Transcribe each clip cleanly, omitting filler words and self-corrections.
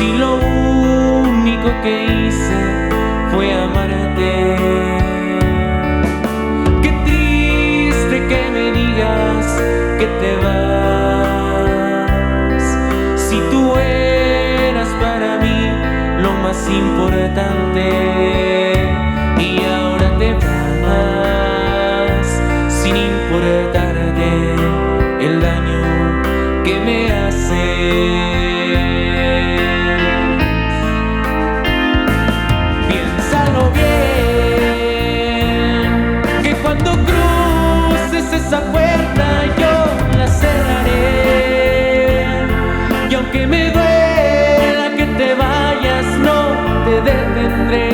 si lo único que hice fue amarte. Qué triste que me digas que te vas, si tú eras para mí lo más importante, y ahora te vas sin importarte el daño que me haces. Piénsalo bien, que cuando cruces esa puerta yo la cerraré, y aunque me duela que te vayas no te detendré.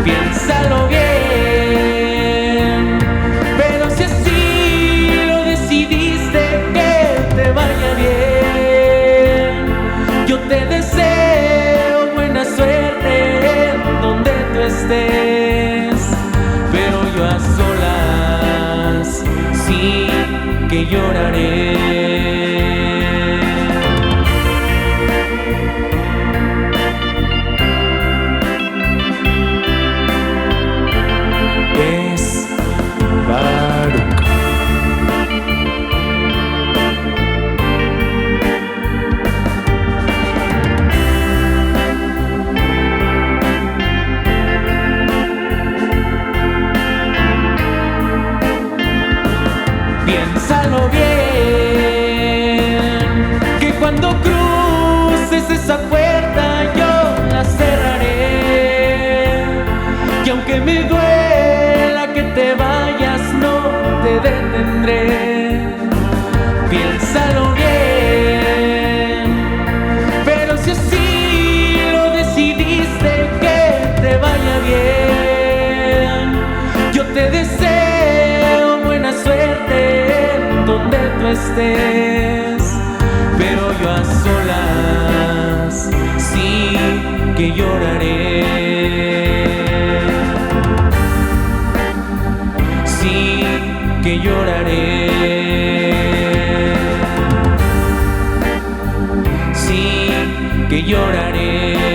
Piénsalo bien, pero si así lo decidiste, que te vaya bien. Yo te deseo buena suerte en donde tú estés, pero yo a solas sí que lloraré. Piénsalo bien, que cuando cruces esa puerta yo la cerraré, y aunque me duela que te vayas no te detendré. Piénsalo bien, pero si así lo decidiste, que te vaya bien. Yo te deseo buena suerte donde tú estés, pero yo a solas sí que lloraré. Sí que lloraré. Sí que lloraré.